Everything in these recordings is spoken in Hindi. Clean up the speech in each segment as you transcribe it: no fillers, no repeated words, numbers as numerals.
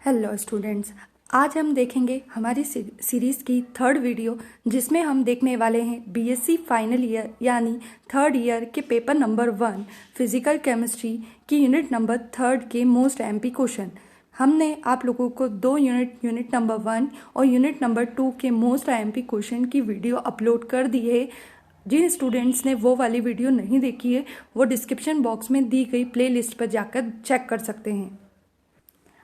हेलो स्टूडेंट्स, आज हम देखेंगे हमारी सीरीज़ की थर्ड वीडियो जिसमें हम देखने वाले हैं बीएससी फाइनल ईयर यानी थर्ड ईयर के पेपर नंबर 1 फिजिकल केमिस्ट्री की यूनिट नंबर 3 के मोस्ट एमपी क्वेश्चन। हमने आप लोगों को दो यूनिट नंबर 1 और यूनिट नंबर 2 के मोस्ट एमपी क्वेश्चन की वीडियो अपलोड कर दी है। जिन स्टूडेंट्स ने वो वाली वीडियो नहीं देखी है वो डिस्क्रिप्शन बॉक्स में दी गई प्लेलिस्ट पर जाकर चेक कर सकते हैं।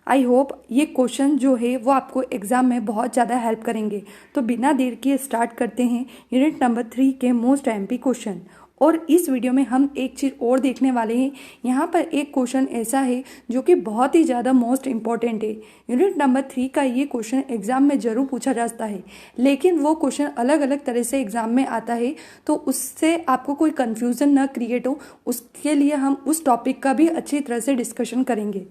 आई होप ये क्वेश्चन जो है वो आपको एग्ज़ाम में बहुत ज़्यादा हेल्प करेंगे। तो बिना देर के स्टार्ट करते हैं यूनिट नंबर 3 के मोस्ट एमपी क्वेश्चन। और इस वीडियो में हम एक चीज़ और देखने वाले हैं। यहाँ पर एक क्वेश्चन ऐसा है जो कि बहुत ही ज़्यादा मोस्ट इम्पॉर्टेंट है। यूनिट नंबर 3 का ये क्वेश्चन एग्ज़ाम में ज़रूर पूछा जाता है, लेकिन वो क्वेश्चन अलग अलग तरह से एग्ज़ाम में आता है, तो उससे आपको कोई कन्फ्यूज़न न क्रिएट हो, उसके लिए हम उस टॉपिक का भी अच्छी तरह से डिस्कशन करेंगे।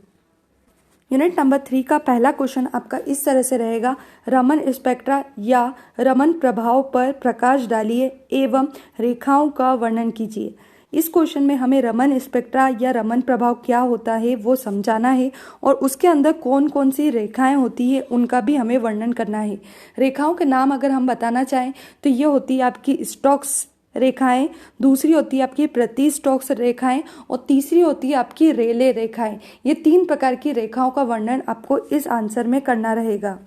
यूनिट नंबर 3 का पहला क्वेश्चन आपका इस तरह से रहेगा, रमन स्पेक्ट्रा या रमन प्रभाव पर प्रकाश डालिए एवं रेखाओं का वर्णन कीजिए। इस क्वेश्चन में हमें रमन स्पेक्ट्रा या रमन प्रभाव क्या होता है वो समझाना है और उसके अंदर कौन कौन सी रेखाएं होती है उनका भी हमें वर्णन करना है। रेखाओं के नाम अगर हम बताना चाहें तो ये होती है आपकी स्टोक्स रेखाएं, दूसरी होती है आपकी प्रति स्टोक्स रेखाएं और तीसरी होती है आपकी रेले रेखाएं। ये 3 प्रकार की रेखाओं का वर्णन आपको इस आंसर में करना रहेगा।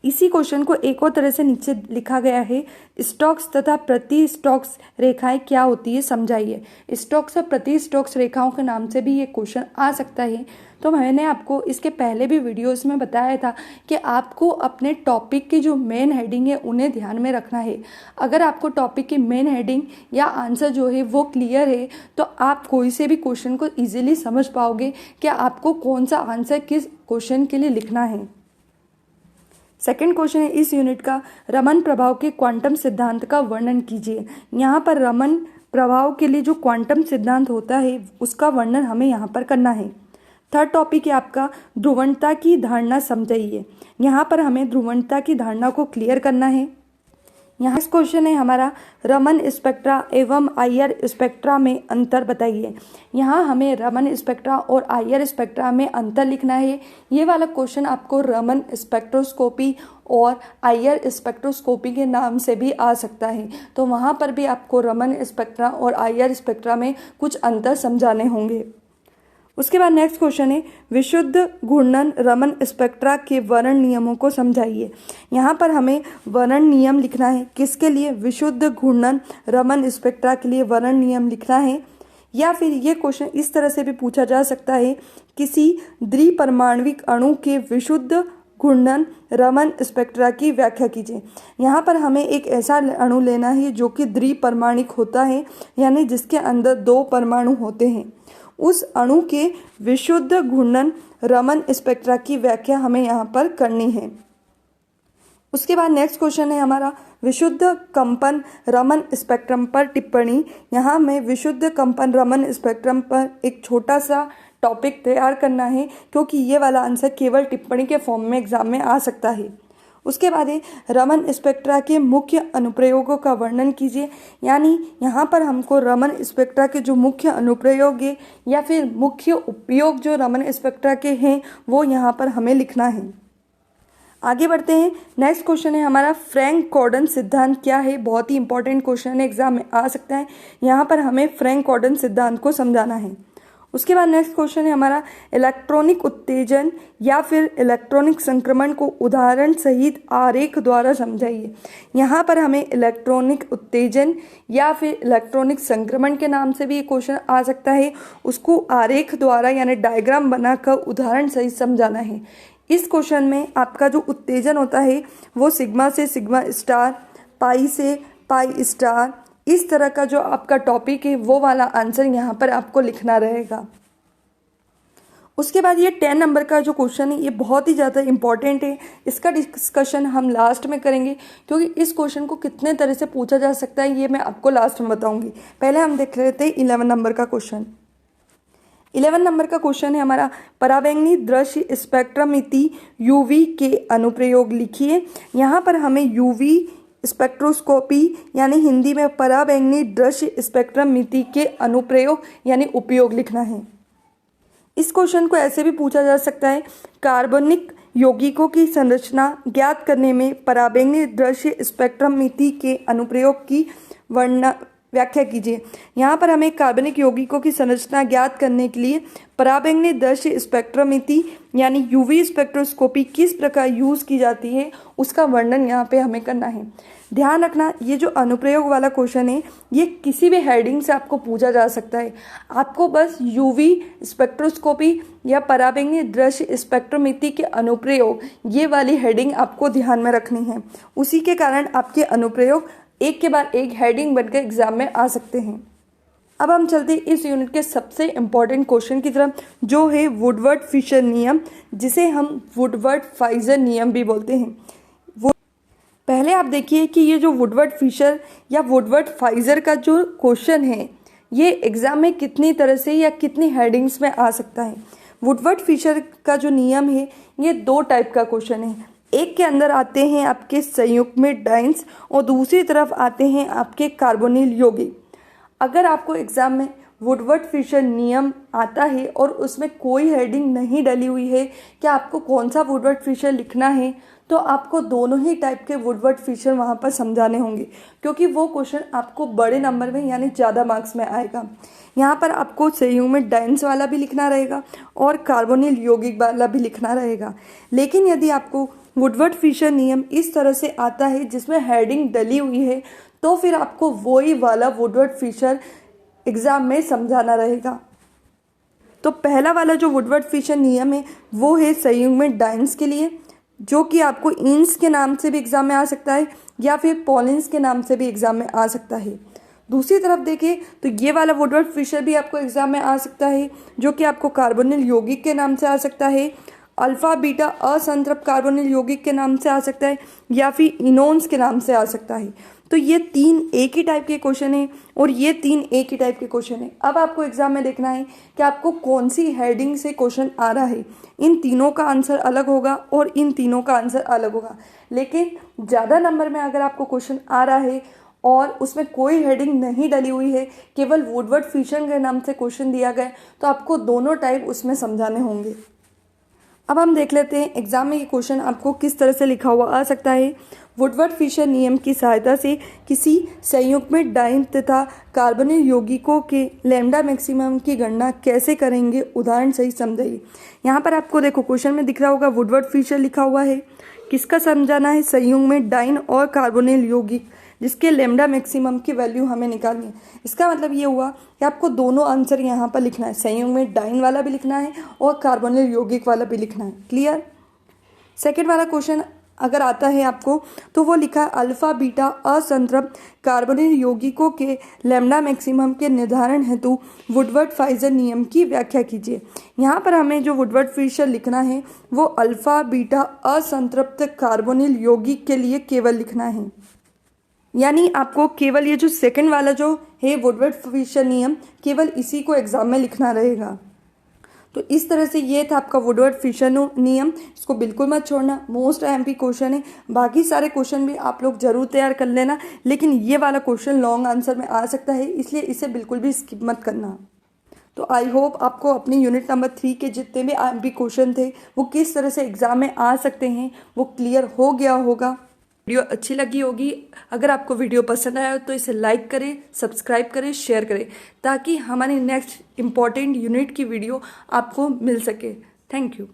इसी क्वेश्चन को एक और तरह से नीचे लिखा गया है, स्टोक्स तथा प्रति स्टोक्स रेखाएं क्या होती है समझाइए। स्टोक्स और प्रति स्टोक्स रेखाओं के नाम से भी ये क्वेश्चन आ सकता है। तो मैंने आपको इसके पहले भी वीडियोस में बताया था कि आपको अपने टॉपिक की जो मेन हेडिंग है उन्हें ध्यान में रखना है। अगर आपको टॉपिक की मेन हेडिंग या आंसर जो है वो क्लियर है तो आप कोई से भी क्वेश्चन को ईजिली समझ पाओगे कि आपको कौन सा आंसर किस क्वेश्चन के लिए लिखना है। सेकेंड क्वेश्चन है इस यूनिट का, रमन प्रभाव के क्वांटम सिद्धांत का वर्णन कीजिए। यहाँ पर रमन प्रभाव के लिए जो क्वांटम सिद्धांत होता है उसका वर्णन हमें यहाँ पर करना है। थर्ड टॉपिक है आपका ध्रुवणता की धारणा समझाइए। यहाँ पर हमें ध्रुवणता की धारणा को क्लियर करना है। यहाँ इस क्वेश्चन है हमारा, रमन स्पेक्ट्रा एवं आईआर स्पेक्ट्रा में अंतर बताइए। यहाँ हमें रमन स्पेक्ट्रा और आईआर स्पेक्ट्रा में अंतर लिखना है। ये वाला क्वेश्चन आपको रमन स्पेक्ट्रोस्कोपी और आईआर स्पेक्ट्रोस्कोपी के नाम से भी आ सकता है, तो वहाँ पर भी आपको रमन स्पेक्ट्रा और आईआर स्पेक्ट्रा में कुछ अंतर समझाने होंगे। उसके बाद नेक्स्ट क्वेश्चन है, विशुद्ध घूर्णन रमन स्पेक्ट्रा के वर्णन नियमों को समझाइए। यहाँ पर हमें वर्णन नियम लिखना है। किसके लिए? विशुद्ध घूर्णन रमन स्पेक्ट्रा के लिए वर्णन नियम लिखना है। या फिर ये क्वेश्चन इस तरह से भी पूछा जा सकता है, किसी द्विपरमाणविक अणु के विशुद्ध घूर्णन रमन स्पेक्ट्रा की व्याख्या कीजिए। यहाँ पर हमें एक ऐसा अणु लेना है जो कि द्विपरमाणिक होता है, यानी जिसके अंदर 2 परमाणु होते हैं। उस अणु के विशुद्ध घूर्णन रमन स्पेक्ट्रा की व्याख्या हमें यहाँ पर करनी है। उसके बाद नेक्स्ट क्वेश्चन है हमारा, विशुद्ध कंपन रमन स्पेक्ट्रम पर टिप्पणी। यहाँ हमें विशुद्ध कंपन रमन स्पेक्ट्रम पर एक छोटा सा टॉपिक तैयार करना है, क्योंकि ये वाला आंसर केवल टिप्पणी के फॉर्म में एग्जाम में आ सकता है। उसके बाद है रमन स्पेक्ट्रा के मुख्य अनुप्रयोगों का वर्णन कीजिए। यानी यहाँ पर हमको रमन स्पेक्ट्रा के जो मुख्य अनुप्रयोग है या फिर मुख्य उपयोग जो रमन स्पेक्ट्रा के हैं वो यहाँ पर हमें लिखना है। आगे बढ़ते हैं। नेक्स्ट क्वेश्चन है हमारा, फ्रैंक कॉर्डन सिद्धांत क्या है। बहुत ही इंपॉर्टेंट क्वेश्चन है, एग्जाम में आ सकता है। यहाँ पर हमें फ्रैंक कॉर्डन सिद्धांत को समझाना है। उसके बाद नेक्स्ट क्वेश्चन है हमारा, इलेक्ट्रॉनिक उत्तेजन या फिर इलेक्ट्रॉनिक संक्रमण को उदाहरण सहित आरेख द्वारा समझाइए। यहाँ पर हमें इलेक्ट्रॉनिक उत्तेजन या फिर इलेक्ट्रॉनिक संक्रमण के नाम से भी ये क्वेश्चन आ सकता है, उसको आरेख द्वारा यानी डायग्राम बनाकर उदाहरण सहित समझाना है। इस क्वेश्चन में आपका जो उत्तेजन होता है वो सिग्मा से सिग्मा स्टार, पाई से पाई स्टार, इस तरह का जो आपका टॉपिक है वो वाला आंसर यहाँ पर आपको लिखना रहेगा। उसके बाद ये 10 नंबर का जो क्वेश्चन है ये बहुत ही ज़्यादा इंपॉर्टेंट है। इसका डिस्कशन हम लास्ट में करेंगे, क्योंकि इस क्वेश्चन को कितने तरह से पूछा जा सकता है ये मैं आपको लास्ट में बताऊंगी। पहले हम देख लेते हैं 11 नंबर का क्वेश्चन। 11 नंबर का क्वेश्चन है हमारा, पराबैंगनी दृश्य स्पेक्ट्रमिति यूवी के अनुप्रयोग लिखिए। यहाँ पर हमें यूवी स्पेक्ट्रोस्कोपी यानी हिंदी में पराबैंगनी दृश्य स्पेक्ट्रम मिति के अनुप्रयोग यानी उपयोग लिखना है। इस क्वेश्चन को ऐसे भी पूछा जा सकता है, कार्बनिक यौगिकों की संरचना ज्ञात करने में पराबैंगनी दृश्य स्पेक्ट्रोमीटर के अनुप्रयोग की व्याख्या कीजिए। यहाँ पर हमें कार्बनिक यौगिकों की संरचना ज्ञात करने के लिए पराबैंगनी दृश्य स्पेक्ट्रोमीटर यानी यूवी स्पेक्ट्रोस्कोपी किस प्रकार यूज़ की जाती है उसका वर्णन यहाँ पे हमें करना है। ध्यान रखना, ये जो अनुप्रयोग वाला क्वेश्चन है ये किसी भी हेडिंग से आपको पूछा जा सकता है। आपको बस यूवी स्पेक्ट्रोस्कोपी या पराबैंगनी दृश्य स्पेक्ट्रोमीटर के अनुप्रयोग ये वाली हेडिंग आपको ध्यान में रखनी है। उसी के कारण आपके अनुप्रयोग एक के बाद एक हेडिंग बनकर एग्जाम में आ सकते हैं। अब हम चलते हैं इस यूनिट के सबसे इम्पॉर्टेंट क्वेश्चन की तरफ, जो है वुडवर्ड फिशर नियम, जिसे हम वुडवर्ड फाइजर नियम भी बोलते हैं। पहले आप देखिए कि ये जो वुडवर्ड फिशर या वुडवर्ड फाइजर का जो क्वेश्चन है ये एग्जाम में कितनी तरह से या कितनी हेडिंग्स में आ सकता है। वुडवर्ड फिशर का जो नियम है ये दो टाइप का क्वेश्चन है। एक के अंदर आते हैं आपके संयुग्मित में डाइन्स और दूसरी तरफ आते हैं आपके कार्बोनिल यौगिक। अगर आपको एग्जाम में वुडवर्ड फिशर नियम आता है और उसमें कोई हेडिंग नहीं डली हुई है कि आपको कौन सा वुडवर्ड फिशर लिखना है, तो आपको दोनों ही टाइप के वुडवर्ड फिशर वहाँ पर समझाने होंगे, क्योंकि वो क्वेश्चन आपको बड़े नंबर में यानी ज़्यादा मार्क्स में आएगा। यहाँ पर आपको संयुग्मित डाइन्स वाला भी लिखना रहेगा और कार्बोनिल यौगिक वाला भी लिखना रहेगा। लेकिन यदि आपको वुडवर्ड फिशर नियम इस तरह से आता है जिसमें हेडिंग डली हुई है, तो फिर आपको वही वाला वुडवर्ड फिशर एग्जाम में समझाना रहेगा। तो पहला वाला जो वुडवर्ड फिशर नियम है वो है संयुग्मित डाइन्स के लिए, जो कि आपको इन्स के नाम से भी एग्जाम में आ सकता है या फिर पॉलिन्स के नाम से भी एग्जाम में आ सकता है। दूसरी तरफ देखिए तो ये वाला वुडवर्ड फिशर भी आपको एग्जाम में आ सकता है, जो कि आपको कार्बोनिल यौगिक के नाम से आ सकता है, अल्फा बीटा असंतृप्त कार्बोनिल यौगिक के नाम से आ सकता है या फिर इनोन्स के नाम से आ सकता है। तो ये तीन एक ही टाइप के क्वेश्चन है और ये तीन एक ही टाइप के क्वेश्चन है। अब आपको एग्जाम में देखना है कि आपको कौन सी हेडिंग से क्वेश्चन आ रहा है। इन तीनों का आंसर अलग होगा और इन तीनों का आंसर अलग होगा, लेकिन ज़्यादा नंबर में अगर आपको क्वेश्चन आ रहा है और उसमें कोई हेडिंग नहीं डली हुई है, केवल वुडवर्ड फिशर के नाम से क्वेश्चन दिया गया, तो आपको दोनों टाइप उसमें समझाने होंगे। अब हम देख लेते हैं एग्जाम में ये क्वेश्चन आपको किस तरह से लिखा हुआ आ सकता है। वुडवर्ड फिशर नियम की सहायता से किसी संयुग्मित डाइन तथा कार्बोनिल यौगिकों के लैम्डा मैक्सिमम की गणना कैसे करेंगे, उदाहरण सही समझाइए। यहाँ पर आपको देखो क्वेश्चन में दिख रहा होगा वुडवर्ड फिशर लिखा हुआ है, किसका समझाना है, संयुग्मित डाइन और कार्बोनिल यौगिक जिसके लैम्डा मैक्सिमम की वैल्यू हमें निकालनी है। इसका मतलब ये हुआ कि आपको दोनों आंसर यहाँ पर लिखना है, संयुग्मित डाइन वाला भी लिखना है और कार्बोनिल यौगिक वाला भी लिखना है। क्लियर। सेकेंड वाला क्वेश्चन अगर आता है आपको तो वो लिखा अल्फा बीटा असंतृप्त कार्बोनिल यौगिकों के लैम्डा मैक्सिमम के निर्धारण हेतु वुडवर्ड फाइजर नियम की व्याख्या कीजिए। यहाँ पर हमें जो वुडवर्ड फिशर लिखना है वो अल्फा बीटा असंतृप्त कार्बोनिल यौगिक के लिए केवल लिखना है, यानी आपको केवल ये जो सेकंड वाला जो है वुडवर्ड फिशर नियम केवल इसी को एग्जाम में लिखना रहेगा। तो इस तरह से ये था आपका वुडवर्ड फिशर नियम, इसको बिल्कुल मत छोड़ना, मोस्ट एमपी क्वेश्चन है। बाकी सारे क्वेश्चन भी आप लोग जरूर तैयार कर लेना, लेकिन ये वाला क्वेश्चन लॉन्ग आंसर में आ सकता है, इसलिए इसे बिल्कुल भी स्किप मत करना। तो आई होप आपको अपनी यूनिट नंबर 3 के जितने भी एमपी क्वेश्चन थे वो किस तरह से एग्जाम में आ सकते हैं वो क्लियर हो गया होगा। वीडियो अच्छी लगी होगी, अगर आपको वीडियो पसंद आया तो इसे लाइक करें, सब्सक्राइब करें, शेयर करें, ताकि हमारी नेक्स्ट इम्पॉर्टेंट यूनिट की वीडियो आपको मिल सके। Thank you.